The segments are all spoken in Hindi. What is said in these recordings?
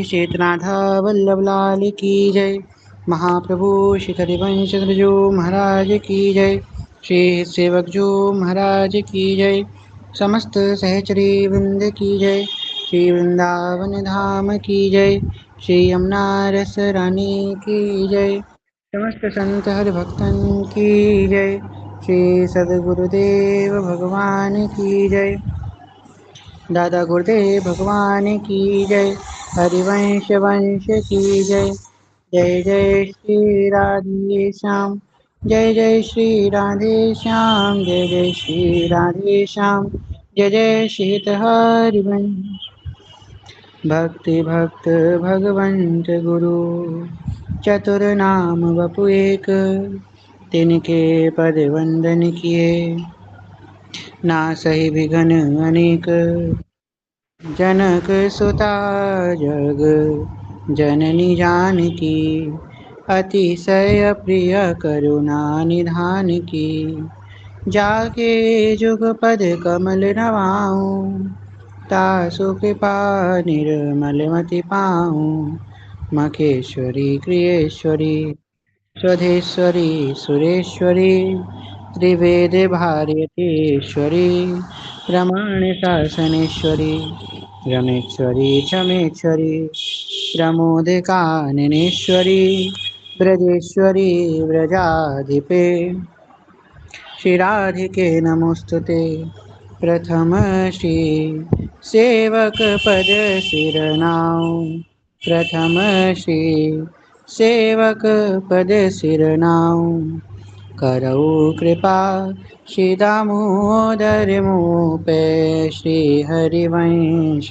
शेतनाथ वल्लभ लाल की जय। महाप्रभु श्री हरिवंश जो महाराज की जय। श्री सेवक जो महाराज की जय। समस्त सहचरी वृंद की जय। श्री वृंदावन धाम की जय। श्री यमुना रस रानी की जय। समस्त संत हरि भक्तन की जय। श्री सद्गुरुदेव भगवान की जय। दादा गुरुदेव भगवान की जय। हरिवंश वंश की जय। जय जय श्री राधे श्याम। जय जय श्री राधे श्याम। जय जय श्री राधे श्याम। जय जय श्री हरिवंश। भक्ति भक्त भगवंत गुरु चतुर नाम वपु एक। तिनके पद वंदन किए ना सही विघन अनेक। जनक सुता जग जननी जानकी। अतिशय प्रिय करुणा निधान की। जाके जुग पद कमल नवाऊं। तासु कृपा निर्मल मति पाऊं। मखेश्वरी क्रियेश्वरी स्वधेश्वरी सुरेश्वरी। त्रिवेद भारतीश्वरी प्रमाण शासनेश्वरी। रमेश्वरी क्षमेश्वरी प्रमोदकाननेश्वरी। ब्रजेश्वरी व्रजाधिपे श्री राधिके नमोस्तुते। प्रथम श्री सेवक पद सिरनाऊं। प्रथम श्री सेवक पद सिरनाऊं। करऊ कृपा श्री दामोदर मुँह पे। श्री हरिवंश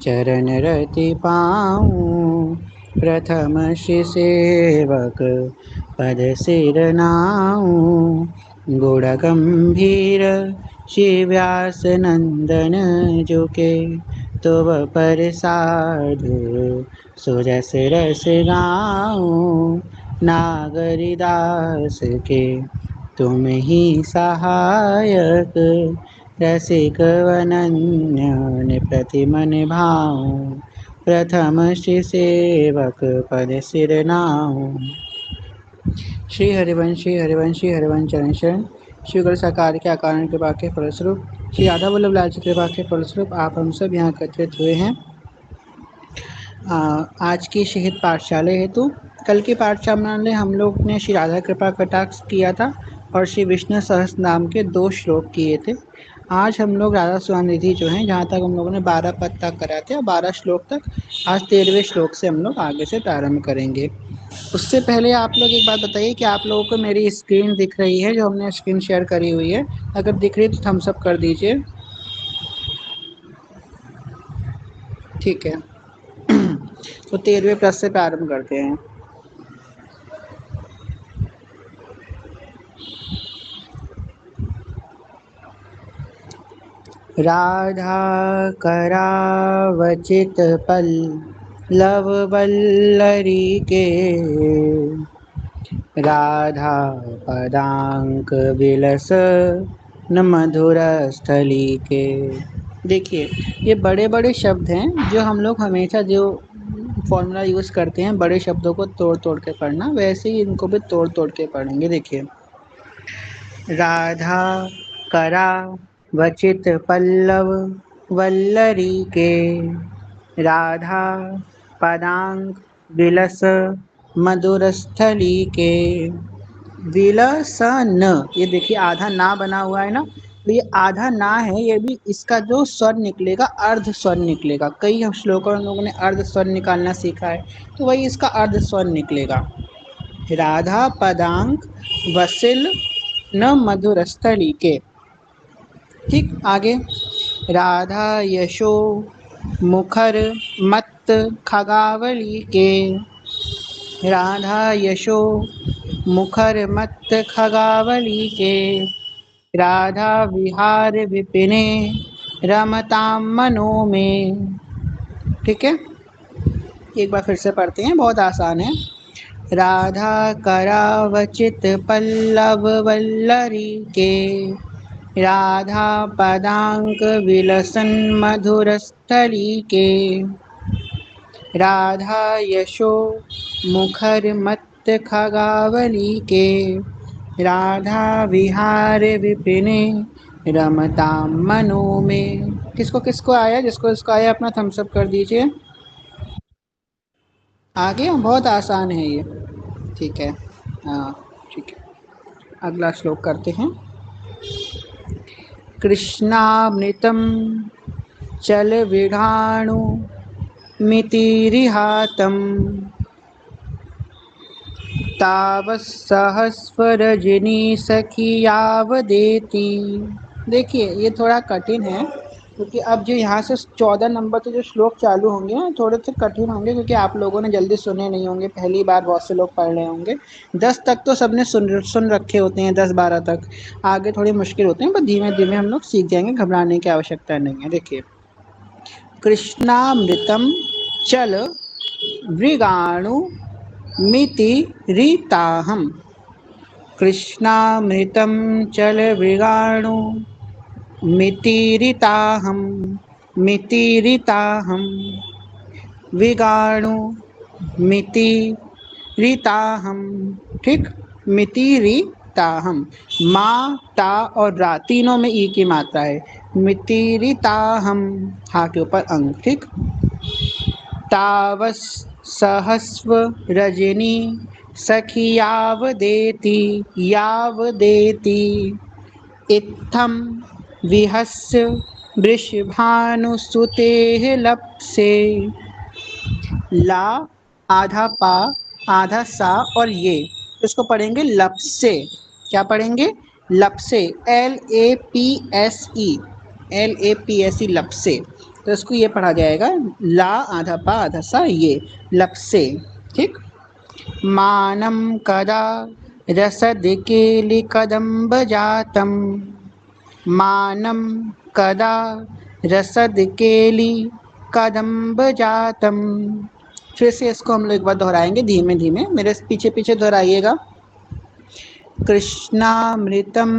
चरण रति पाऊं। प्रथम श्री सेवक पद सिरनाऊं। गुण गंभीर श्री व्यास नंदन जुके। तुव पर साधु सुरस रस गाऊं। नागरिदास के तुम ही सहायक। रसिक वनन्य प्रतिमन भाऊं। प्रथम श्री सेवक पद सिरनाऊं। श्री हरिवंश श्री हरिवंश श्री हरिवंश चरण शरण। श्री गुरु सरकार के अकारण कृपा के फलस्वरूप श्री राधा वल्लभ लाल जी कृपा के फलस्वरूप आप हम सब यहाँ एकत्रित हुए हैं आज की शहीद पाठशाला हेतु। कल की पाठशाला में हम लोग ने श्री राधा कृपा कटाक्ष किया था और श्री विष्णु सहस्त्र नाम के 2 श्लोक किए थे। आज हम लोग राधा स्वानिधि जो है जहाँ तक हम लोगों ने 12 पद तक करा थे और 12 श्लोक तक आज 13वें श्लोक से हम लोग आगे से प्रारंभ करेंगे। उससे पहले आप लोग एक बात बताइए कि आप लोगों को मेरी स्क्रीन दिख रही है जो हमने स्क्रीन शेयर करी हुई है? अगर दिख रही है तो थम्स अप कर दीजिए। ठीक है तो 13वें पद से प्रारंभ करते हैं। राधा करावचित पल्लव वल्लरी के। राधा पदांक विलस न मधुर स्थली के। देखिए ये बड़े बड़े शब्द हैं जो हम लोग हमेशा जो फॉर्मूला यूज़ करते हैं बड़े शब्दों को तोड़ तोड़ के पढ़ना, वैसे ही इनको भी तोड़ तोड़ के पढ़ेंगे। देखिए राधा करा वचित पल्लव वल्लरी के। राधा पदांक विलस मधुर स्थली के। विलसन, ये देखिए आधा ना बना हुआ है ना, तो ये आधा ना है, ये भी इसका जो स्वर निकलेगा अर्ध स्वर निकलेगा। कई श्लोकों में लोगों ने अर्ध स्वर निकालना सीखा है, तो वही इसका अर्ध स्वर निकलेगा। राधा पदांक वसिल न मधुर स्थली के। ठीक, आगे राधा यशो मुखर मत खगावली के। राधा यशो मुखर मत खगावली के। राधा विहार विपिने रमताम मनो में। ठीक है, एक बार फिर से पढ़ते हैं, बहुत आसान है। राधा करावचित पल्लव वल्लरी के। राधा पदांक विलसन मधुर स्थली के। राधा यशो मुखर मत्त खगावली के, राधा विहार विपिने रमताम मनो में। किसको किसको आया? जिसको इसको आया अपना थम्स अप कर दीजिए। आगे बहुत आसान है ये। ठीक है, हाँ ठीक है। अगला श्लोक करते हैं। कृष्णामृतम चल विघाणु मितिरिहातम, तावत्सहस्रजनी सखी यावदेति। देखिए ये थोड़ा कठिन है, क्योंकि अब जो यहाँ से 14 नंबर से जो श्लोक चालू होंगे थोड़े से कठिन होंगे, क्योंकि आप लोगों ने जल्दी सुने नहीं होंगे, पहली बार बहुत से लोग पढ़ रहे होंगे। 10 तक तो सबने सुन रखे होते हैं, 10-12 तक। आगे थोड़ी मुश्किल होते हैं, पर धीमे धीमे हम लोग सीख जाएंगे, घबराने की आवश्यकता नहीं है। देखिए, कृष्णामृतम चल मृगाणु मिति रीताहम, कृष्णामृतं चलमृगाणु मितिरिताहम, मितिरिताहम विगाणु मितिरिताहम। ठीक, मितिरिताहम। मा ता और रा तीनों में ई की मात्रा है। मितिरिताहम, हा के ऊपर अंग। ठीक, तावस् सहस्व रजनी सखी यावदेति, यावदेति इत्थं विहस्य वृषभानुसुतेः लप्से। ला आधा पा आधा सा और ये, इसको पढ़ेंगे लप्से। क्या पढ़ेंगे? लप्से, LAPSE, LAPSE लप्से। तो इसको ये पढ़ा जाएगा, ला आधा पा आधा सा ये, लप्से। ठीक, मानं कदा रसदकेलिकदम्ब जातं, मानं कदा रसदकेली कदम्ब जातम। फिर से इसको हम लोग एक बार दोहराएंगे धीमे धीमे, मेरे पीछे पीछे दोहराइएगा। कृष्णामृतम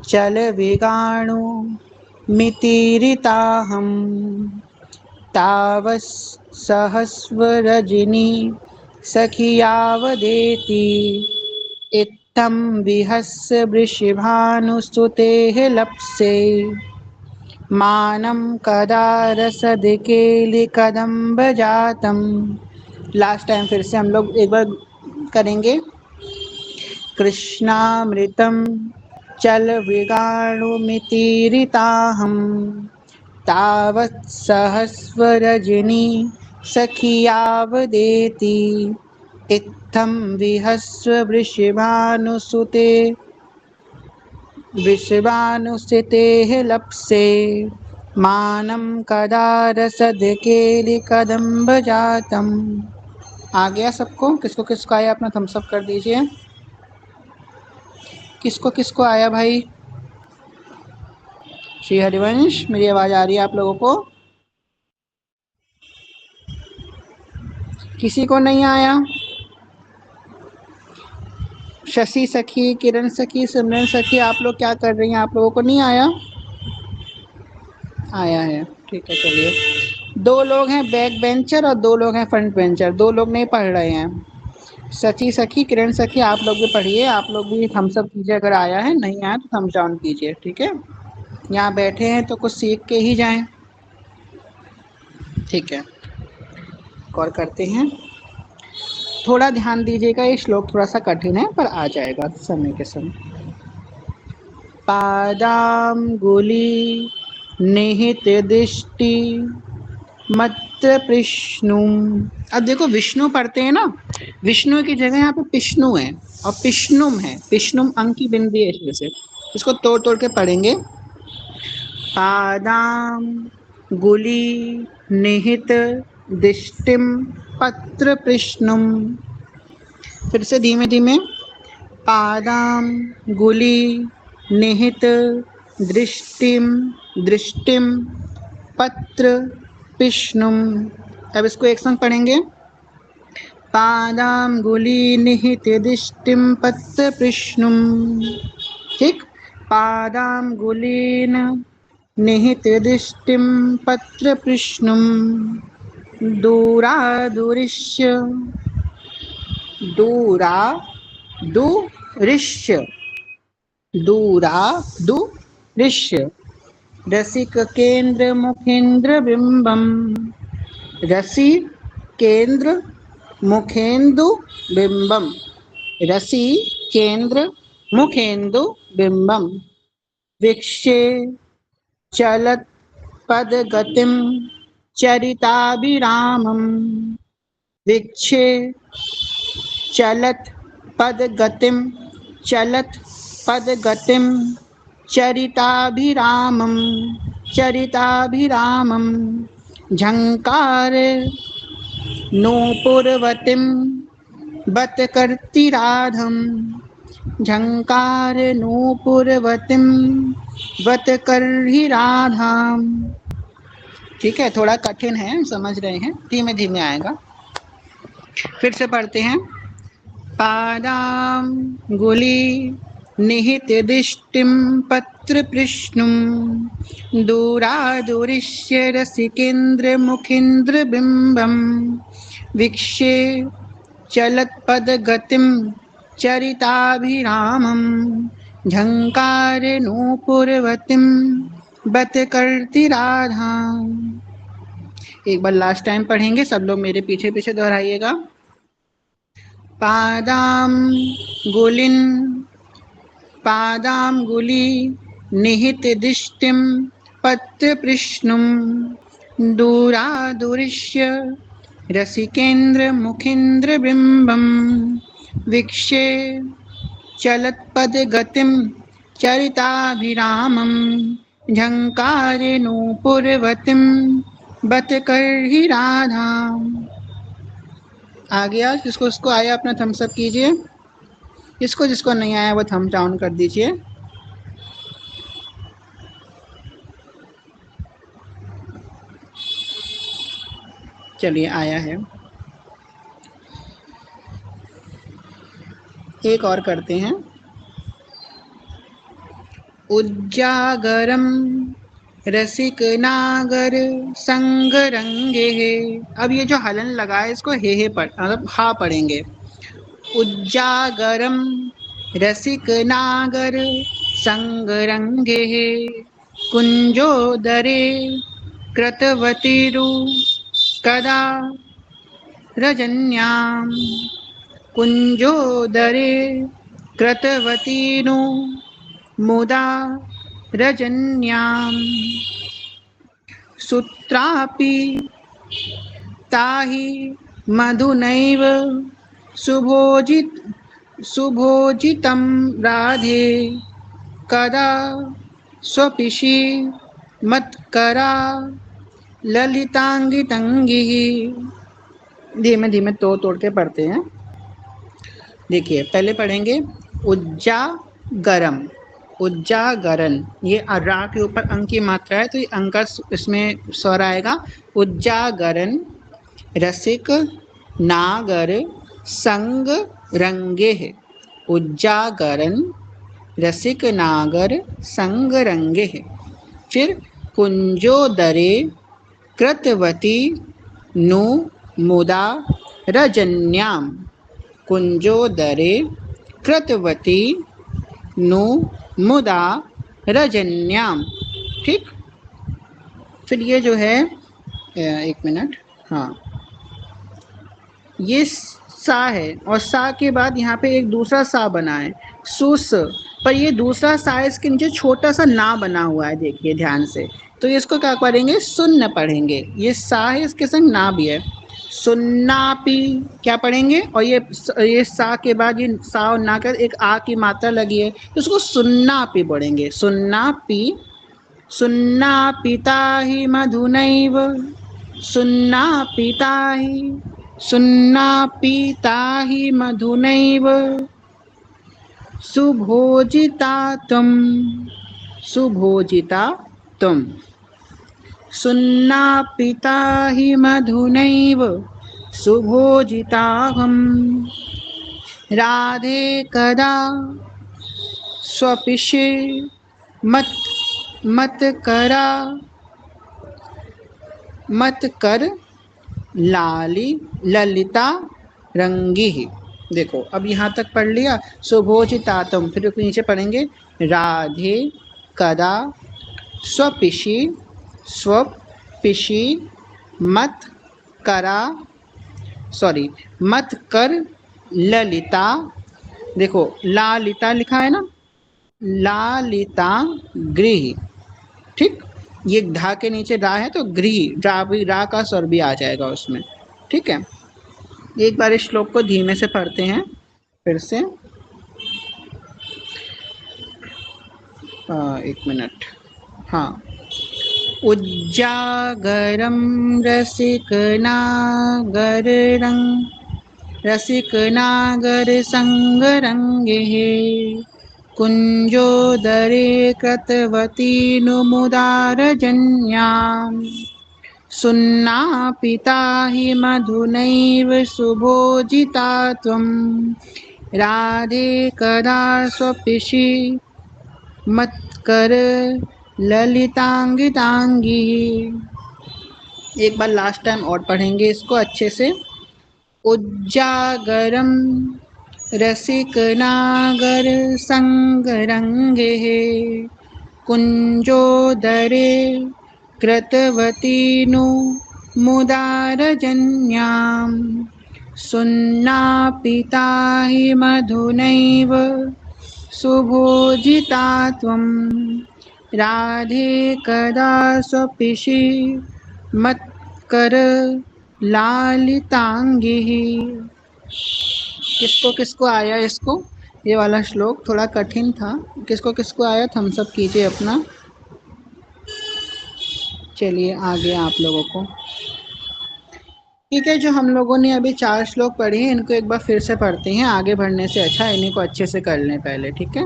चल विगाणु मितिरिताहम, तावस् सहस्रजनी सखी यावदेति इत्थं विहस्य वृषभानुसुतेः लप्से। मानं कदा रसदकेलिकदम्ब जातम। लास्ट टाइम फिर से हम लोग एक बार करेंगे। कृष्णामृतं चल विगाणुमितिरिताहम, तावत्सहस्रजनी सखी यावदेति इत्थं विहस्य वृषभानुसुतेः लप्से। मानं कदा रसदकेलिकदम्ब जातम। आ गया सबको? किसको किसको आया अपना थम्स अप कर दीजिए। किसको किसको आया भाई? श्री हरिवंश, मेरी आवाज़ आ रही है आप लोगों को? किसी को नहीं आया? शशि सखी, किरण सखी, सिमरन सखी, आप लोग क्या कर रही हैं? आप लोगों को नहीं आया? आया है, ठीक है। चलिए, 2 लोग हैं बैक बेंचर और 2 लोग हैं फ्रंट बेंचर, 2 लोग नहीं पढ़ रहे हैं। सची सखी, किरण सखी, आप लोग भी पढ़िए, आप लोग भी थम्स अप कीजिए। अगर आया है, नहीं आया तो थम्स डाउन कीजिए। ठीक है, यहाँ बैठे हैं तो कुछ सीख के ही जाएं। ठीक है, और करते हैं। थोड़ा ध्यान दीजिएगा, ये श्लोक थोड़ा सा कठिन है, पर आ जाएगा समय के समय। पादांगुली निहित दृष्टि मत्र विष्णु। अब देखो, विष्णु पढ़ते हैं ना, विष्णु की जगह यहाँ पे विष्णु है और विष्णुम है। विष्णुम अंक की बिंदी है, इसमें से इसको तोड़ तोड़ के पढ़ेंगे। पादाम गुली निहित दिष्टिम पत्र विष्णुम। फिर से धीमे धीमे। पादाम गुली निहित दृष्टिम दृष्टिम पत्र विष्णुम। अब इसको एक संग पढ़ेंगे। पादांगुली निहित दृष्टिम पत्र विष्णुम। ठीक, पादांगुलीन निहित दृष्टिम पत्र विष्णुम। दूरादुरिश्य दूरा दुरिश्य दूरादुरिश्य रसिक केंद्र मुखेंद्र बिंबम रसी केंद्र मुखेंदु बिंबम रसी केंद्र मुखेंदु बिंबम वीक्षे चलत पद गतिम चरिताभिरामम वीक्षे चलत पद गतिम चलत पद गतिम चरिताभिरामम चरिताभिरामम झंकार नूपुरवतीम बत करती राधम झंकार नूपुरवतीम बत कर ही राधाम। ठीक है, थोड़ा कठिन है, समझ रहे हैं, धीमे धीमे आएगा। फिर से पढ़ते हैं। पादाम गुली निहित दिष्टिम पत्र पृष्णुम दूरादुरिश्य रसिकेंद्र मुखेंद्र बिंबम वीक्षे चलत पद गतिम चरिताभिरामम झंकार नूपुरवतीम बत करती राधा। एक बार लास्ट टाइम पढ़ेंगे, सब लोग मेरे पीछे पीछे दोहराइएगा। पादाम गुलिन पादाम गुली निहित दिष्टिम पत्र पृष्णुम दूरादुरिश्य रसिकेंद्र मुखेंद्र बिंबम वीक्षे चलत पद गतिम चरिताभिरामम झंकारे नूपुरवतीम बत कर ही राधा। आ गया? जिसको उसको आया अपना थम्स अप कीजिए, जिसको नहीं आया वो थम्स डाउन कर दीजिए। चलिए, आया है। एक और करते हैं। उज्जागरम रसिक नागर संग रंगे है। अब ये जो हलन लगा है इसको हे पढ़, मतलब हा पढ़ेंगे। उज्जागरम रसिक नागर संग रंगे है कुंजोदरे कृतवतीरु कदा रजन्याम कुंजोदरे कृतवतीनु मुदा रजन्याम सूत्रापि ताहि मधुनैव सुभोजितं राधे कदा स्वपिषि मत्करा ललितांगितंगिः। धीमे धीमे तोड़ के पढ़ते हैं। देखिए, पहले पढ़ेंगे उज्जागरम उज्जागरन। ये रा के ऊपर अंक की मात्रा है तो ये अंक इसमें स्वर आएगा। उज्जागरन रसिक नागर संग रंगे है। उज्जागरन रसिक नागर संग रंगे है। फिर कुंजोदरे कृतवती नु मुदा रजन्याम कुंजोदरे कृतवती नु मुदा रजन्याम। ठीक। फिर ये जो है, एक मिनट, हाँ, ये सा है और सा के बाद यहाँ पे एक दूसरा सा बना है सुस, पर ये दूसरा सा इसके नीचे छोटा सा ना बना हुआ है, देखिए ध्यान से। तो इसको क्या पढ़ेंगे? सुन्न पढ़ेंगे। ये सा है, इसके संग ना भी है। सुन्नापी क्या पढ़ेंगे? और ये सा के बाद ये सा और ना कर एक आ की मात्रा लगी है तो उसको सुन्नापी पढ़ेंगे। सुन्नापी सुन्ना पिता ही मधुनैव सुन्ना पिता ही मधुनैव सुभोजिता तुम सुन्ना पिता ही मधुनैव सुभोजिताहम् राधे कदा स्वपिषे मत कर लाली ललिता रंगी। देखो अब यहाँ तक पढ़ लिया। सुभोजितातम, फिर नीचे पढ़ेंगे राधे कदा स्वपिशी स्वपिशी मत करा, सॉरी मत कर ललिता। देखो लालिता लिखा है ना, लालिता गृह, ठीक। ये धा के नीचे रा है तो गृह, रा भी, रा का स्वर भी आ जाएगा उसमें, ठीक है। एक बार इस श्लोक को धीमे से पढ़ते हैं फिर से। एक मिनट। हाँ। उज्जागरं रसिकनागरसङ्गरङ्गिः कुञ्जोदरे कृतवती नुमुदारजन्याम् सुन्नापिता हि मधुनैव सुभोजिता त्वं राधे कदा स्वपिषि मत्कर ललितांगितांगी। एक बार लास्ट टाइम और पढ़ेंगे इसको अच्छे से। उज्जागरम रसिकनागर संगरंगे कुंजोदरे कृतवती नु मुदारजन्याम् सुन्नापिता हि मधुनैव सुभोजिता त्वं राधे कदा स्वपिषि मत्कर लालितांगी। किसको किसको आया इसको, ये वाला श्लोक थोड़ा कठिन था, किसको किसको आया थम्स अप कीजिए अपना। चलिए आगे आप लोगों को, ठीक है। जो हम लोगों ने अभी 4 श्लोक पढ़े हैं इनको एक बार फिर से पढ़ते हैं, आगे बढ़ने से अच्छा इन्हीं को अच्छे से कर लें पहले, ठीक है।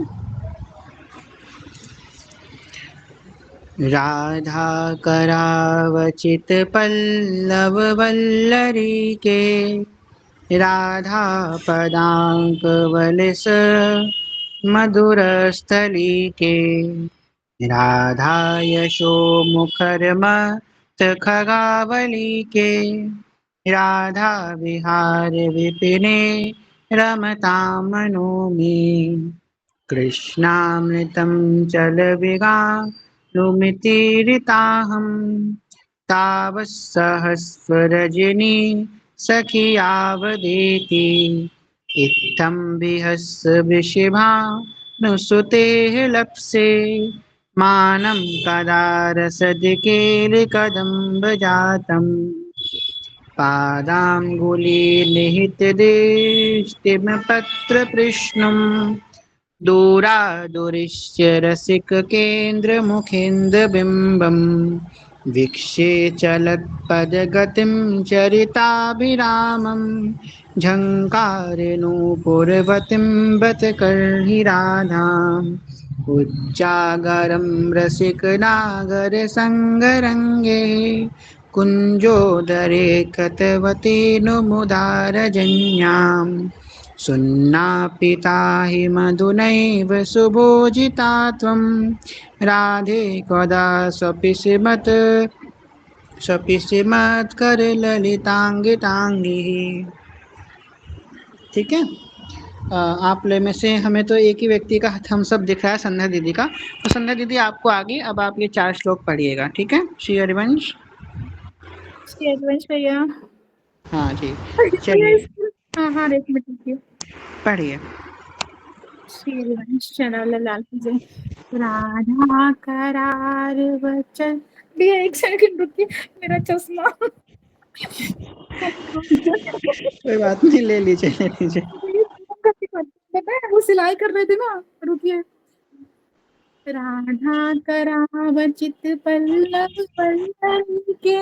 राधा करावचित पल्लव वल्लरी के राधा पदांक वलिस मधुरस्थली के राधा यशो मुखर मत खगावली के राधा विहार विपिने रमता मनो में कृष्णामृतं चलविगानुमितीरिताहं तावत्सहस्ररजनी सखियावदेति इत्थं विहस्वशिभानुसुतेः लप्से मानं कदा रसदिकेलिकदम्बजातम् पादाङ्गुलीनिहितदृष्टिमपत्रकृष्णम् दूरादुरिश्च रसिककेन्द्रमुखेन्द्रबिम्बम् वीक्षे चलत्पदगतिं चरिताभिरामं झङ्कारिणूपुरवतीं बत कर्हि राधाम् उज्जागरं रसिकनागरसङ्गरङ्गे कुञ्जोदरे कृतवती नुमुदारजन्याम् सुन्नापिता हि मधुनैव सुभोजिता त्वं राधे कदा स्वपिषि मत्करललितांगितांगी। ठीक है। आप लोग में से हमें तो एक ही व्यक्ति का थम्स अप दिख रहा है, संध्या दीदी का। तो संध्या दीदी आपको आगे अब आप ये 4 श्लोक पढ़िएगा, ठीक है। श्री हरिवंश। श्री हरिवंश भैया। हाँ जी चलिए हाँ एक मिनट रुकिए, पढ़िए। श्री हरिवंश चला लाल जी। राधा करार वचन भैया, एक सेकंड रुकिए, मेरा चश्मा। कोई बात नहीं, ले लीजिए ले लीजिए। पता है वो सिलाई कर रहे थे ना, रुकिए। राधा करावचित पल्लव पल्लव के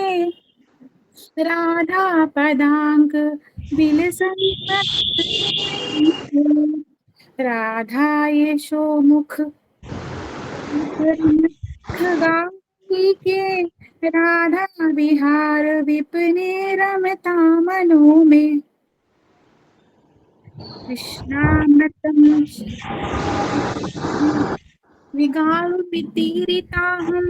राधा पदांक बिलसन राधा यशो मुख खगाई के राधा विहार विपने रमता मनो में कृष्णामृतम विगालुपितीरिताहं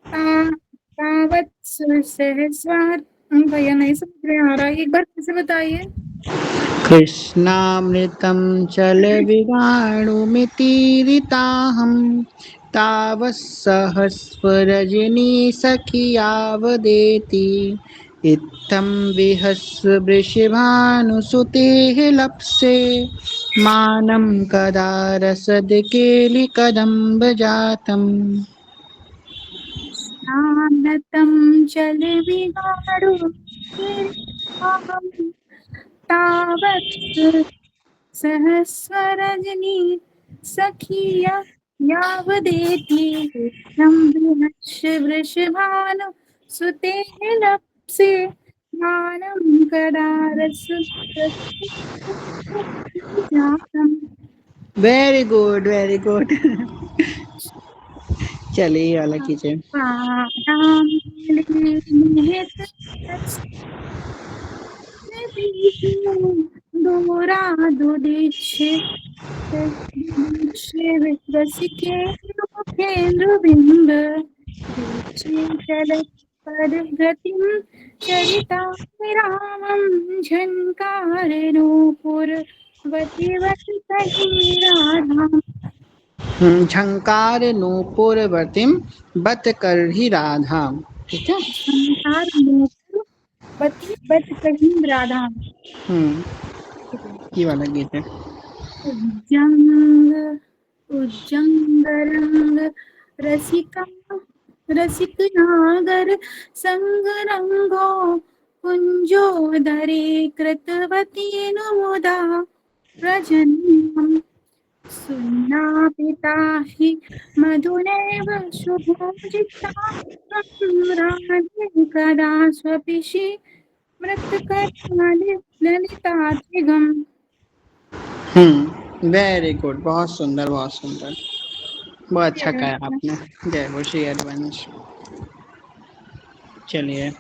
तावत् सहस्रार भैया नहीं समझ में आ रहा, एक बार फिर से बताइए। कृष्णामृतं चलविगाणुमितीरिताहं तावत्सहस्ररजनीसखियावदेति इत्थं विहस्ववृषभानुसुतेः लप्से मानं कदा रसद्केलिकदम्बजातम्। स्नानतं चलविगाडु तावत् सहस्ररजनी सखिया यावदेति तं वृषभानु सुते लप्से मानं कदारस जातम्। Very good, very good. चलिए ये वाला कीजिए। निहित दूरा दुदिच्छे रसिके रूपेन्द्रबिम्ब वीक्षे चलत्पदगतिं चरिता विरामं झङ्कारनूपुरवतीवत् कहीं राधाम्। झंकार नूपुरवर्तीम बत कर ही राधा। ठीक है। झङ्कारनूपुरवती बत कहीं राधाम्। ये वाला गीत है। उज्जंग उज्जंगरंग रसिका रसिक नागर संग रंगो कुंजोदरे कृतवती नुमुदा रजनीम् सुनापिता हि मधुनैव शुभोजिता राधे कदा स्वपिषि मृत्कर्माणि ललितात्रिगम्। वेरी गुड, बहुत सुंदर, बहुत सुंदर, बहुत अच्छा गाया आपने। जय हो श्री हरिवंश। चलिए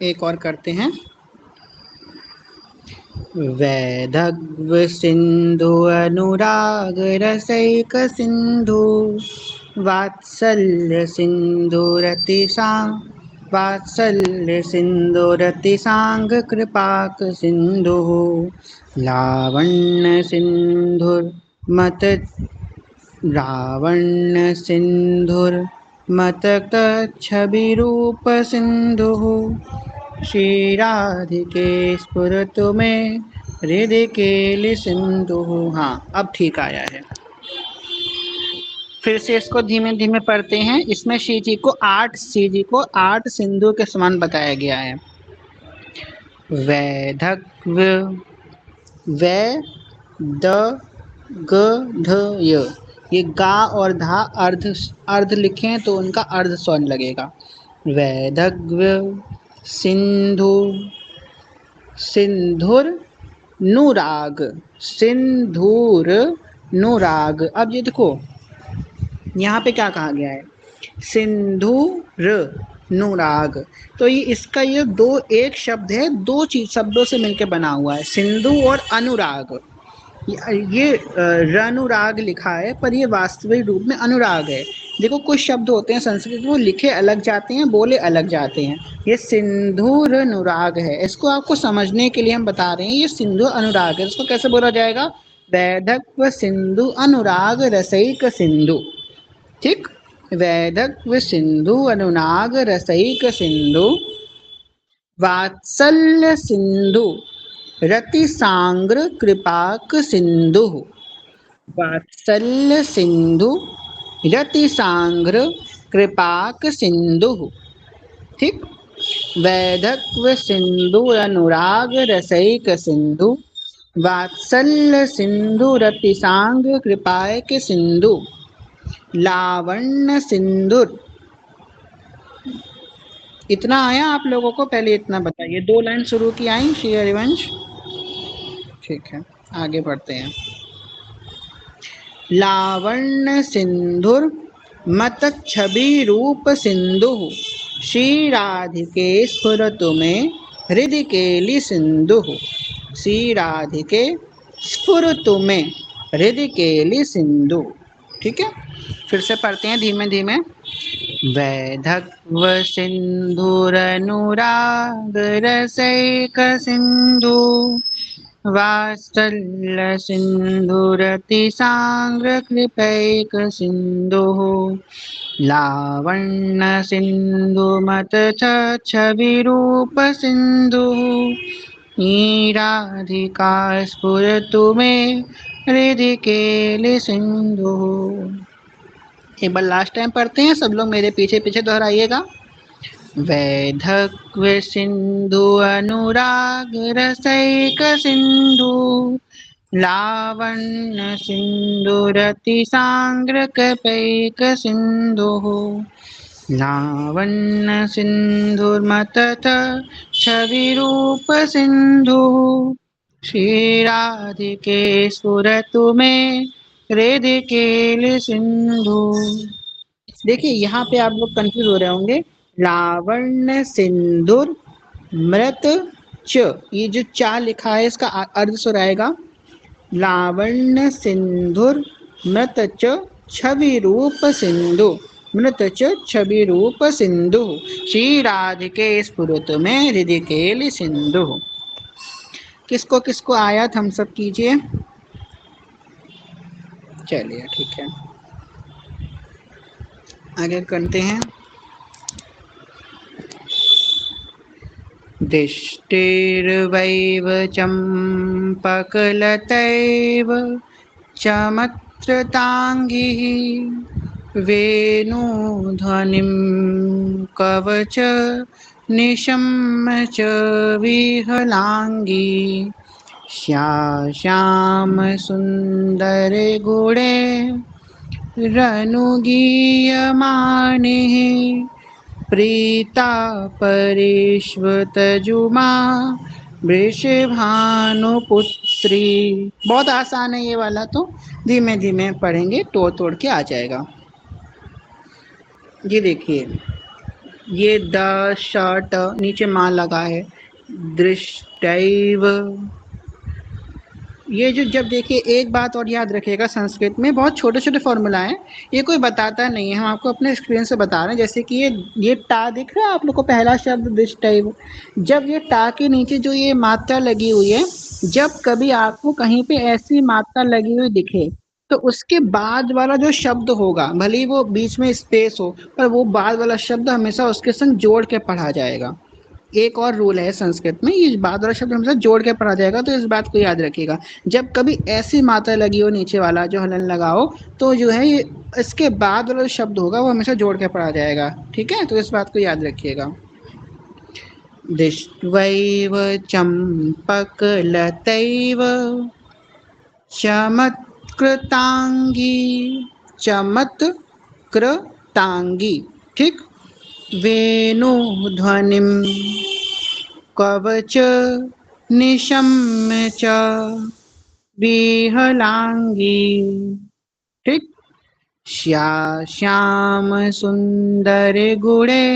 एक और करते हैं। वैदग्व सिंधु अनुराग रसैक सिंधु वात्सल्य सिंधु रतिसा वात्सल्य सिंधु रतिसांग कृपाक सिंधु लावण्य सिंधुर्मत लावण्य सिंधुर्मतक छविरूप सिंधु श्रीराधिके स्फुरतु मे हृदय केलि सिंधु। हाँ अब ठीक आया है। फिर से इसको धीमे धीमे पढ़ते हैं। इसमें श्री जी को 8 सिंधु के समान बताया गया है। वैधव्य वै द ग ध य, ये गा और धा अर्ध अर्ध लिखे हैं तो उनका अर्ध स्वर लगेगा। वैधव्य सिंधु सिंधुर नुराग सिंधुर नुराग। अब ये देखो यहाँ पे क्या कहा गया है, सिंधुर नुराग। तो ये इसका ये दो एक शब्द है, दो चीज शब्दों से मिलकर बना हुआ है, सिंधु और अनुराग। ये रनुराग लिखा है पर ये वास्तविक रूप में अनुराग है। देखो कुछ शब्द होते हैं संस्कृत में वो लिखे अलग जाते हैं, बोले अलग जाते हैं। ये सिंधु अनुराग है। इसको आपको समझने के लिए हम बता रहे हैं, ये सिंधु अनुराग है। इसको कैसे बोला जाएगा, वैधक्व सिंधु अनुराग रसैक सिंधु। ठीक, वैधक्व सिंधु अनुराग रसैक सिंधु वात्सल्य सिंधु रति सांग्र कृपाक सिंधु। वात्सल्य सिंधु रति सांग्र कृपाक सिंधु। ठीक, वैधक्व सिंधु अनुराग रसैक सिंधु वात्सल्य सिंधु रति सांग्र कृपाक सिंधु लावण्य सिंधुर। इतना आया आप लोगों को, पहले इतना बताइए। 2 लाइन शुरू की आई श्री हरिवंश। ठीक है आगे बढ़ते हैं। लावण्य सिंधुर मत छवि रूप सिंधु श्री राधिके स्फुरतु में हृदय केलि सिंधु। श्री राधिके स्फुरतु में हृदय केलि सिंधु। ठीक है फिर से पढ़ते हैं धीमे धीमे। वैधक्व सिन्धुरनुरागरसैक सिन्धु वात्सल्य सिन्धुरतिसाङ्ग्रकृपैक सिन्धुः लावण्य सिन्धुमत छविरूप सिन्धुः नीराधिका स्फुरतु मे हृदि केलि सिन्धुः। एक बार लास्ट टाइम पढ़ते हैं, सब लोग मेरे पीछे पीछे दोहराइएगा। वैधक्व सिंधु अनुराग रसैक सिंधु लावण्य सिंधु रति सांग्र कपैक सिंधु लावण्य सिंधुर्मत छवि रूप सिंधु श्रीराधिके स्फुरतु मे हृदि केलि सिंधु। देखिए यहाँ पे आप लोग कंफ्यूज हो रहे होंगे। लावण्य सिंदूर मृत च, ये जो चा लिखा है इसका अर्ध स्वर आएगा लावण्य सिंधुर मृत च छवि रूप सिंधु मृत च छवि रूप सिंधु श्री राधिके स्फुरत में हृदय केलि सिंधु। किसको किसको आया हम सब कीजिए। चलिए ठीक है, आगे करते हैं। दृष्टिर्वैव चम्पकलतैव चमत्कृताङ्गिः वेणुध्वनिं कवच निशम्य च विहलाङ्गी श्यामसुन्दरे गुणे रनुगीयमानिः प्रीता परिष्वतजुमा वृषभानुपुत्री। बहुत आसान है ये वाला, तो धीमे धीमे पढ़ेंगे, तोड़ तोड़ के आ जाएगा। ये देखिए, ये द शर्ट नीचे मां लगा है, दृष्टैव। ये जो जब देखिए, एक बात और याद रखिएगा, संस्कृत में बहुत छोटे छोटे फॉर्मूला हैं, ये कोई बताता नहीं है, हम आपको अपने स्क्रीन से बता रहे हैं। जैसे कि ये टा दिख रहा है आप लोग को, पहला शब्द दृष्टैव। जब ये टा के नीचे जो ये मात्रा लगी हुई है, जब कभी आपको कहीं पे ऐसी मात्रा लगी हुई दिखे तो उसके बाद वाला जो शब्द होगा, भले ही वो बीच में स्पेस हो, पर वो बाद वाला शब्द हमेशा उसके संग जोड़ के पढ़ा जाएगा। एक और रूल है संस्कृत में, ये बाद वाला शब्द हमेशा जोड़ के पढ़ा जाएगा, तो इस बात को याद रखिएगा। जब कभी ऐसी मात्रा लगी हो नीचे वाला जो हलन लगाओ, तो जो है ये इसके बाद वाला शब्द होगा वो हमेशा जोड़ के पढ़ा जाएगा। ठीक है, तो इस बात को याद रखिएगा। दृष्ट्वैव चम्पकलतैव चमत्कृताङ्गी चमत्कृताङ्गी, ठीक। वेणुध्वनिं कवच निशम्य च विहलाङ्गी, ठीक। श्याम सुंदर गुणे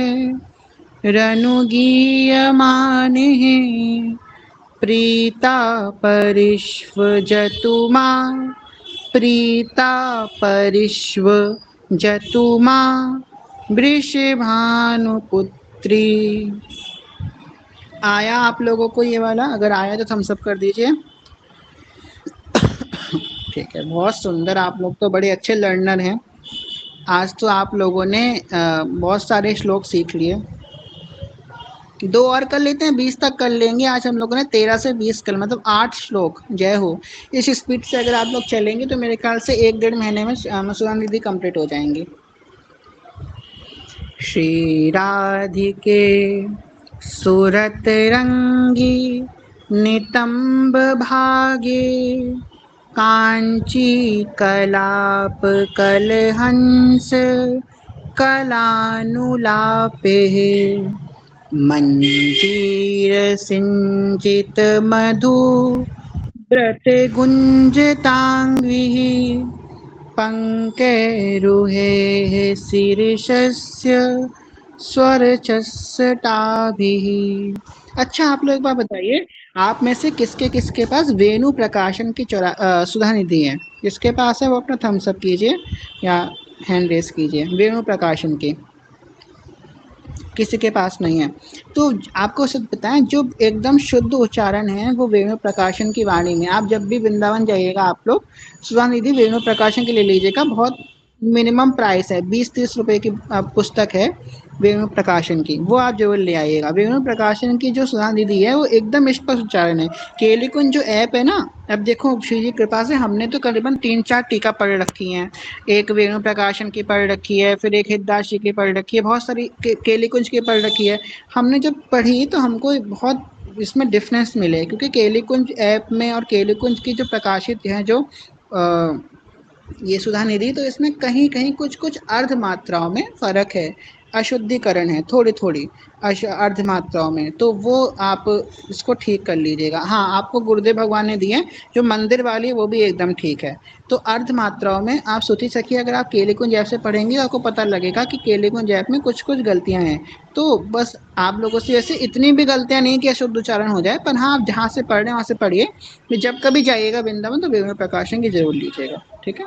रनुगीयमानिः प्रीता परिष्वजतु मां प्रीता परिष्वजतु मां वृषभानुपुत्री। आया आप लोगों को ये वाला? अगर आया तो थम्स अप कर दीजिए। ठीक है, बहुत सुंदर, आप लोग तो बड़े अच्छे लर्नर हैं। आज तो आप लोगों ने बहुत सारे श्लोक सीख लिए। 2 और कर लेते हैं, 20 तक कर लेंगे। आज हम लोगों ने 13 से 20 कर, मतलब 8 श्लोक। जय हो। इस स्पीड से अगर आप लोग चलेंगे तो मेरे ख्याल से 1-1.5 महीने में मसूदान दीदी कंप्लीट हो जाएंगी। श्री राधिके सुरत रंगी नितंब भागे कांची कलाप कलहंस कलानुलापे मंजीर सिंचित मधु व्रत गुंजतांग्विः पंकैरुहे शीर्षस्य स्वरचस्टाभिः। अच्छा, आप लोग एक बात बताइए, आप में से किसके किसके पास वेणु प्रकाशन की सुधा निधि है? किसके पास है वो अपना थम्स अप कीजिए, या हैंड रेस कीजिए। वेणु प्रकाशन की किसी के पास नहीं है। तो आपको सब बताएं, जो एकदम शुद्ध उच्चारण है वो वेणु प्रकाशन की वाणी में। आप जब भी वृंदावन जाइएगा आप लोग सुधानिधि वेणु प्रकाशन के ले लीजिएगा। बहुत मिनिमम प्राइस है, 20-30 रुपए की पुस्तक है वेणु प्रकाशन की, वो आप जरूर ले आइएगा। वेणु प्रकाशन की जो सुधानिधि है वो एकदम स्पष्ट उच्चारण है। केलिकुंज जो ऐप है ना, अब देखो श्री जी कृपा से हमने तो करीबन 3-4 टीका पढ़ रखी हैं। एक वेणु प्रकाशन की पढ़ रखी है, फिर एक हितदास जी की पढ़ रखी है, बहुत सारी केलिकुंज की पढ़ रखी है। हमने जब पढ़ी तो हमको बहुत इसमें डिफरेंस मिले, क्योंकि केलिकुंज ऐप में और केलिकुंज की जो प्रकाशित है जो ये सुधा निधि, तो इसमें कहीं कहीं कुछ कुछ अर्ध मात्राओं में फर्क है, अशुद्धिकरण है थोड़ी थोड़ी अर्ध मात्राओं में, तो वो आप इसको ठीक कर लीजिएगा। हाँ, आपको गुरुदेव भगवान ने दिए जो मंदिर वाली, वो भी एकदम ठीक है। तो अर्ध मात्राओं में आप सोची सखिए, अगर आप केलिकुंज ऐप से पढ़ेंगे आपको पता लगेगा कि केलिकुंज ऐप में कुछ कुछ गलतियां हैं। तो बस आप लोगों से ऐसे इतनी भी गलतियां नहीं कि अशुद्ध उच्चारण हो जाए, पर हाँ, आप जहाँ से पढ़ रहे हैं वहाँ से पढ़िए। जब कभी जाइएगा वृंदावन तो वेणु प्रकाशन की जरूर लीजिएगा, ठीक है।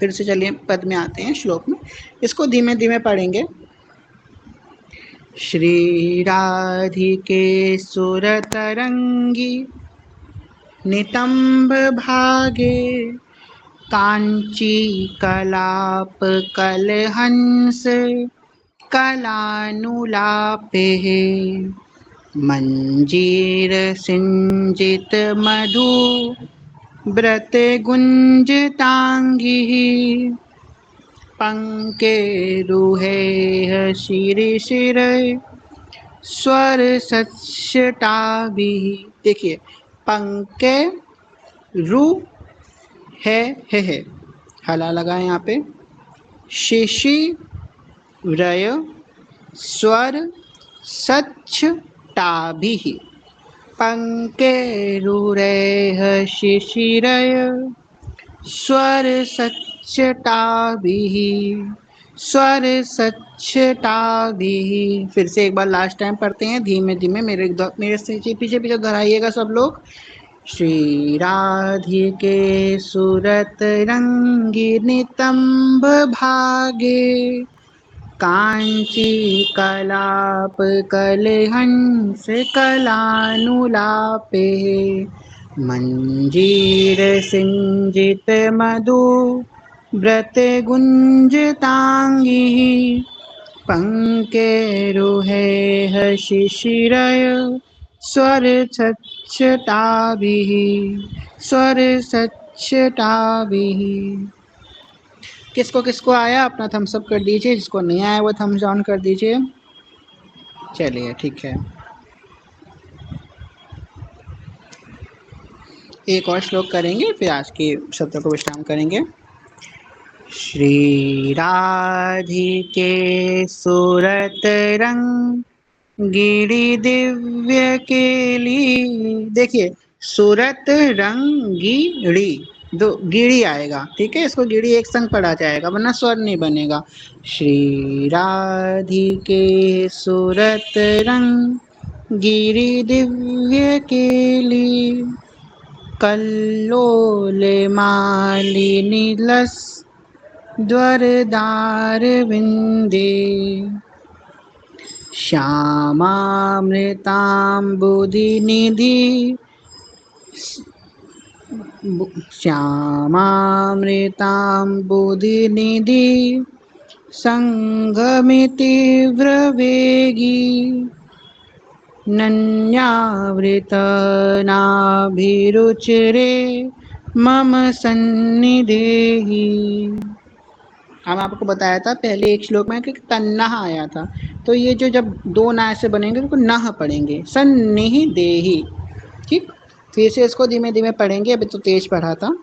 फिर से चलिए पद में आते हैं, श्लोक में, इसको धीमे धीमे पढ़ेंगे। श्री राधिके सुरतरंगी नितंब भागे कांची कलाप कलहंस कलानुलापे मंजीर सिंजित मधु व्रत गुंजतांगी पंके रुहे शिरी शिर स्वर सच्चटाभि। देखिए, पंके रु है, हला लगा यहाँ पे, शिशि रय स्वर सच्च टाभि। पंके रुरेह शिशिरय स्वर सच्चटाभि स्वर सच्चटाभि। फिर से एक बार लास्ट टाइम पढ़ते हैं धीमे धीमे, मेरे से पीछे पीछे दोहराइएगा सब लोग। श्री राधिके सुरत रंगी नितंब भागे कांची कलाप कलहंस कलानुलापे मंजीर सिंजित मधु व्रत गुंजतांगी पंके रुहे शिशिरय स्वर सच्चटाभि स्वर सच्चटाभि। किसको किसको आया अपना थम्स अप कर दीजिए, जिसको नहीं आया वो थम्स डाउन कर दीजिए। चलिए ठीक है, एक और श्लोक करेंगे फिर आज के सत्र को विश्राम करेंगे। श्री राधिके सुरत रंग गिरी दिव्य केली। देखिए, सूरत रंगीड़ी, दो गिड़ी आएगा, ठीक है, इसको गिड़ी एक संग पढ़ा जाएगा वरना स्वर नहीं बनेगा। श्री राधिके सूरत रंग गिरी दिव्य केली कल्लोल मालिनी लस द्वारदार विंदे श्यामामृताम्बुधिनिधि श्यामामृताम्बुधिनिधि संगमितीव्रवेगी नन्यावृतनाभिरुचिरे मम सन्निधेहि। हम आपको बताया था पहले एक श्लोक में कि तन्नह आया था, तो ये जो जब दो ना से बनेंगे तो नह पढ़ेंगे, सन्निधेहि, ठीक। फिर से इसको धीमे धीमे पढ़ेंगे, अभी तो तेज पढ़ा था।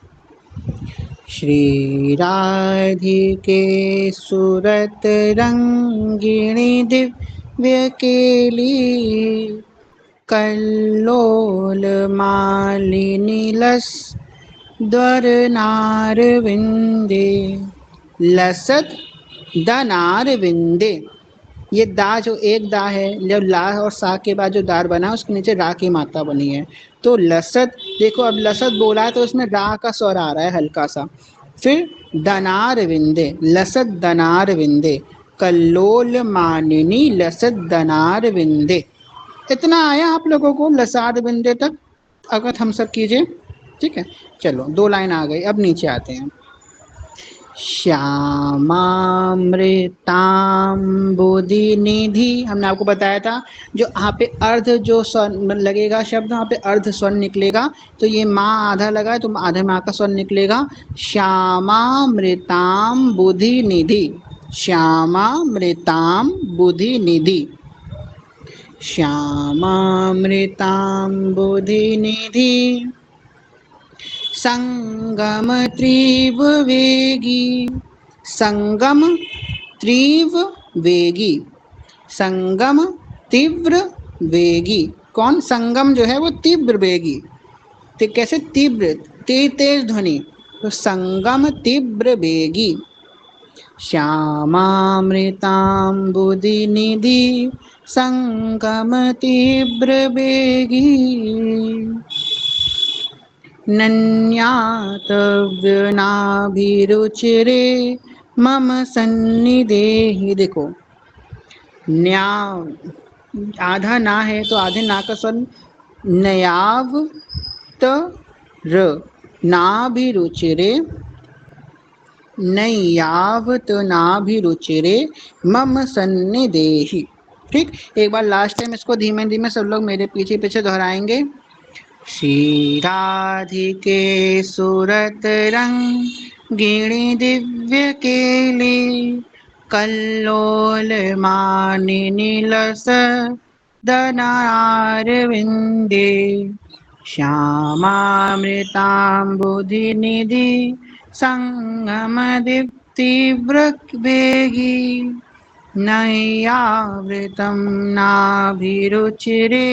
श्री राधिके सुरत रंगिणी दिव्य केली कल्लोल मालिनी लस द्वारनार विंदे। लसत दनार विंदे, ये दा जो एक दा है, जब ला और सा के बाद जो दार बना उसके नीचे रा की मात्रा बनी है, तो लसत, देखो अब लसत बोला है तो उसमें रा का स्वर आ रहा है हल्का सा, फिर दनार विंदे, लसत दनार विंदे, कल्लोल मानिनी लसत दनार विंदे। इतना आया आप लोगों को लसाद बिंदे तक? अगर हम सब कीजिए, ठीक है। चलो 2 लाइन आ गई, अब नीचे आते हैं। श्यामामृताम्बुदि निधि, हमने आपको बताया था जो यहाँ पे अर्ध जो स्वर लगेगा शब्द, यहाँ पे अर्ध स्वर निकलेगा। तो ये माँ आधा लगा है तो आधे माँ का स्वर निकलेगा श्यामामृताम्बुधि निधि, श्यामामृताम्बुधि निधि, श्यामामृताम्बुधि निधि, संगम तीव्र वेगी, संगम तीव्र वेगी, संगम तीव्र वेगी। कौन? संगम जो है वो तीव्र वेगी। तो कैसे? तीव्र, तेज ध्वनि, तो संगम तीव्र वेगी। श्यामामृताम्बुधि निधि, संगम तीव्र वेगी, नन्यातव्यनाभिरुचिरे मम सन्निधेहि। देखो न्या आधा ना है तो आधे ना का स्वर नयाव त र, नाभिरुचिरे, नैयावत नाभिरुचिरे मम सन्निधेहि। ठीक, एक बार लास्ट टाइम इसको धीमे धीमे सब लोग मेरे पीछे पीछे दोहराएंगे। श्री राधिके सुरत रंगिणी दिव्य केली, कल्लोल मानिनी लस दनारविंदे, श्यामामृताम्बुधि निधि, संगम तीव्र वेगी, नैयावृतं नाभिरुचिरे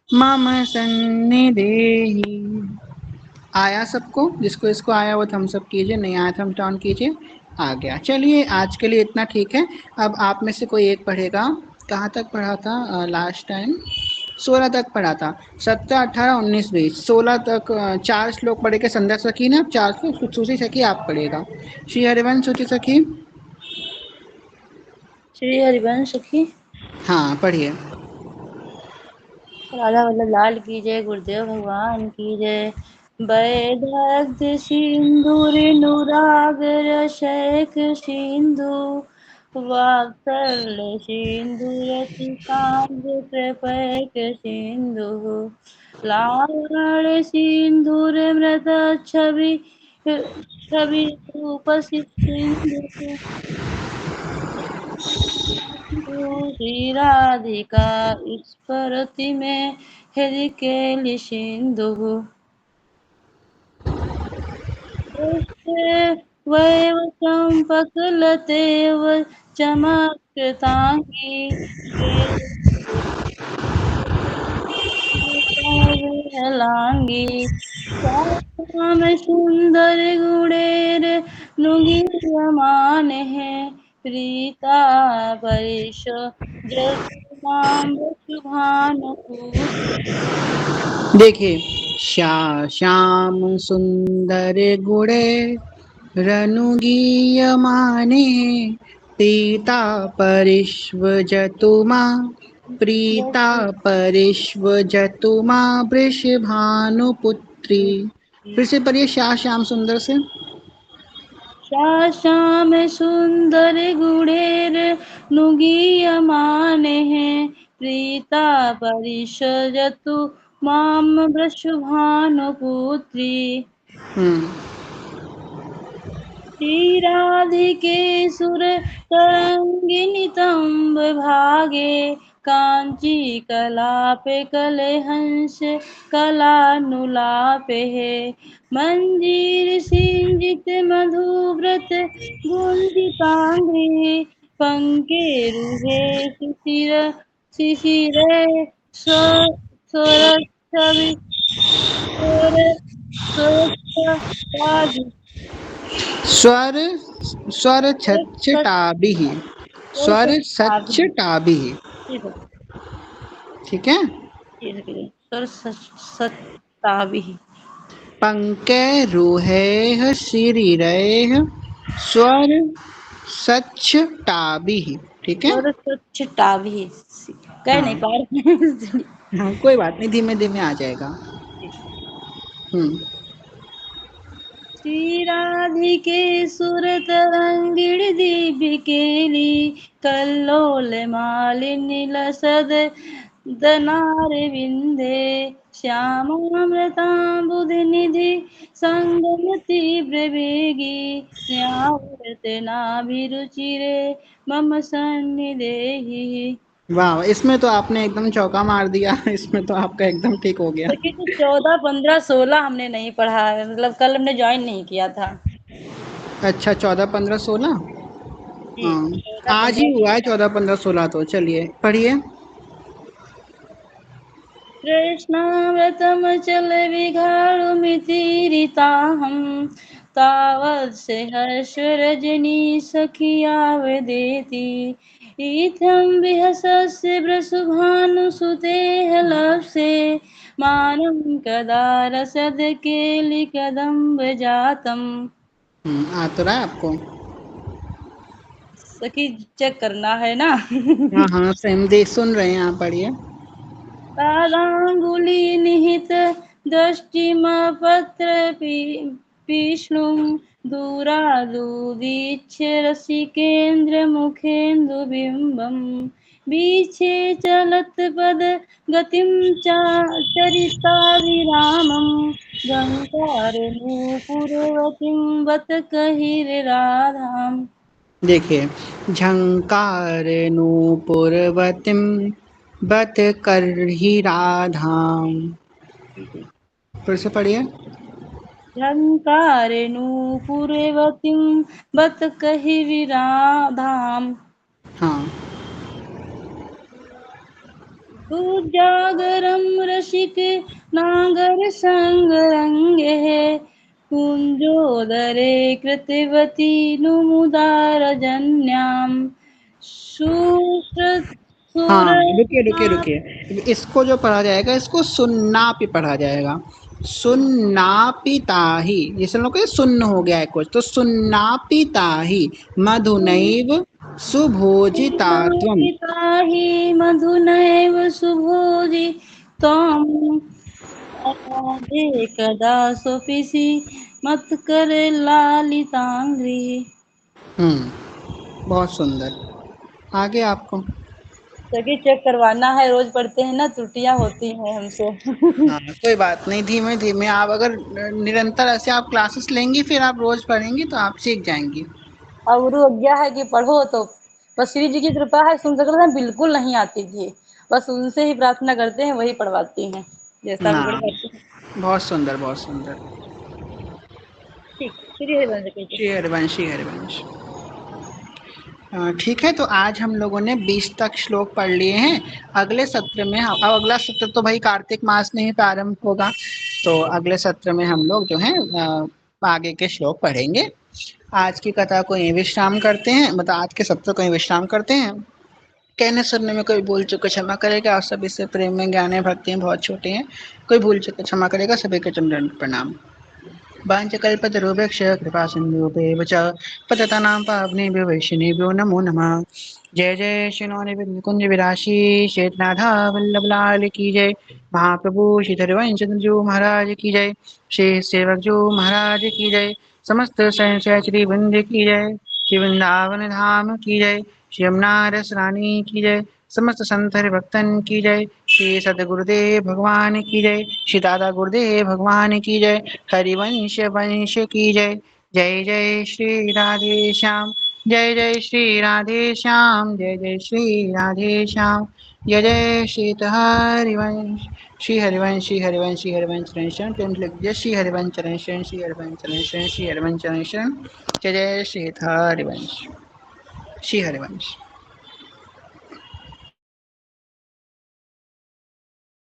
मम सन्निधेहि। आया सबको? जिसको इसको आया वो थम्स अप कीजिए, नहीं आया थम्स डाउन कीजिए। आ गया। चलिए आज के लिए इतना ठीक है। अब आप में से कोई एक पढ़ेगा। कहाँ तक पढ़ा था लास्ट टाइम? 16 तक पढ़ा था। 17, 18, 19, 20, 16 तक 4 श्लोक पढ़े के संध्या सखी ने। अब 4 श्लोक सुची सखी आप पढ़ेगा। श्री हरिवंश सुची सखी। श्री हरिवंश सखी। हाँ पढ़िए। राधा वल्लभ लाल की जय, गुरुदेव भगवान की जय। वैदग्ध सिंदूर नुरागर शेख सिंधु, वात्सल्य सिंदूरति कांग कृपैक सिंधु, लावण्य सिंदूर मृत छवि छवि रूप सिंधु, श्री राधिका स्फुरति में हृदय केलि सिंधु, वैव चम्पकलतेव चमत्कृताङ्गी, लांगी श्याम सुंदर गुणेर नुगीयमान है, प्रीता परिश शुभानुभूति। देखिए श्याम सुंदर गुणे रनुगीयमाने, प्रीता परिष्वजतु मां, प्रीता परिष्वजतु मां वृषभानुपुत्री। फिर से पढ़िए श्याम सुंदर से। श्याम सुंदर गुणेर नुगीयमान है, प्रीता परिषजतु माम वृषभानुपुत्री। श्री राधिके सुर तरंगिनी तंब भागे, कांची कलापे कलहंस कलानुलापे है, मंजीर सिंजित मधुव्रत गुंजितांगे, पंके रुहे शिशिरे स्वरच्छवि स्वर स्वर छटाभिः, स्वर सच्छटाभिः। ठीक है। स्वर सत्ताभिः। पंके रुहेः शिशिरैः स्वर सच टाबी, ठीक है। स्वर स्वच्छ टाभी, कह नहीं हाँ पा रहे। हाँ, कोई बात नहीं, धीमे धीमे आ जाएगा। हम्म। श्री राधिके सुरतरंगिणी दीपिकेली कल्लोल मालिनी लसद दनारविंदे श्यामामृतांबुधिनिधि संगम तीव्र वेगी स्नेहावृत नाभिरुचिरे मम सन्निधेहि। वाह, इसमें तो आपने एकदम चौका मार दिया। इसमें तो आपका एकदम ठीक हो गया। देखिए तो 14, 15, 16 हमने नहीं पढ़ा है, मतलब कल हमने ज्वाइन नहीं किया था। अच्छा, 14, 15, 16। जी हाँ, 14, आज ही 15। हुआ है 14, 15, 16 तो। चलिए पढ़िए। कृष्णाव्रतमचल विघारुमितीरिताहं तावत्से हर्षरजनी सखिया वदेति इत्थं विहसस्य वृषभानुसुतेः लप्से मानं कदा रसद केलिकदम्बजातम्। आ तो रहा है आपको? सखी चेक करना है ना। हाँ हाँ, सेम दे सुन रहे हैं आप, पढ़िए। पादांगुली निहित दृष्टिमपत्र पीष्णुं दूरादुदीच्य रसिकेन्द्र मुखेन्दुबिम्बम् वीक्षे चलत् पद गतिं चरिताभिरामं गङ्गारनूपुरवतीं बत कहिर्राधाम्। देखिए, झंकार नूपुरवतीम बत कर ही राधाम। फिर से पढ़िए। झङ्कारेणुपुरवतीं बत कहिविराधाम्। हाँ। दुर्जागरं रसिक नागर संगरंगे कुञ्जोदरे कृतवती नुमुदारजन्यां सुर हाँ, रुकिए रुकिए रुकिए, इसको जो पढ़ा जाएगा, इसको सुन्ना पे पढ़ा जाएगा। सुन्ना पिताही, जैसे लोग कहते सुन्न हो गया है कुछ, तो सुन्ना पिताही मधुनैव सुभोजितात्वम। पिता हि मधुनैव सुभोजि त्वम् अराधे कदा स्वपिसि मत्करलालिताङ्घ्रि। बहुत सुंदर। आगे आपको। सभी चेक करवाना है, रोज पढ़ते हैं ना, त्रुटियां होती हैं हमसे। हाँ, कोई बात नहीं, धीमे धीमे आप अगर निरंतर ऐसे आप क्लासेस लेंगी, फिर आप रोज पढ़ेंगी तो आप सीख जाएंगी। और गुरु आज्ञा है कि पढ़ो तो बस श्री जी की कृपा है। सुन सकते हैं, बिल्कुल नहीं आती थी, बस उनसे ही प्रार्थना करते हैं, वही पढ़वाती हैं, जैसा भी हाँ, पढ़वाती हैं। बहुत सुंदर बहुत सुंदर। ठीक, श्री हरिवंश कीजिए। श्री हरिवंश, श्री हरिवंश। ठीक है, तो आज हम लोगों ने 20 तक श्लोक पढ़ लिए हैं। अगले सत्र में अब अगला सत्र तो भाई कार्तिक मास में ही प्रारंभ होगा, तो अगले सत्र में हम लोग जो है आगे के श्लोक पढ़ेंगे। आज की कथा को यहीं विश्राम करते हैं, मतलब आज के सत्र को यहीं विश्राम करते हैं। कहने सुनने में कोई भूल चुके क्षमा करेगा, और सभी से प्रेम में ज्ञान है भक्ति में बहुत छोटे हैं, कोई भूल चुके क्षमा करेगा। सभी के चंद्र प्रणाम। वाञ्छकल्पतरुभ्यश्च कृपासिन्धुभ्येव च पतितानां पावनेभ्यो वैष्णवेभ्यो नमो नमः। जय जय श्री कुंज विराशी शेषनाथा वल्लभ लाल की जय। महाप्रभु श्री हरिवंश जो महाराज की जय। श्री सेवक जो महाराज की जय। समस्त सहचर्य श्री वृंद की जय। श्री वृंदावन धाम की जय। श्री यमुना रस रानी की जय। समस्त संत हरि भक्तन की जय। श्री सदगुरुदेव भगवान की जय। श्री दादा गुरुदेव भगवान की जय। हरिवंश वंश की जय। जय जय श्री राधे श्याम। जय जय श्री राधे श्याम। जय जय श्री राधे श्याम। जय जय श्री हरिवंश। श्री हरिवंश, श्री हरिवंश, श्री हरिवंश रण प्रेम लिख दिया। श्री हरिवंश रण, श्री हरिवंश रण, श्री हरिवंश रण। जय जय श्री हरिवंश, श्री हरिवंश।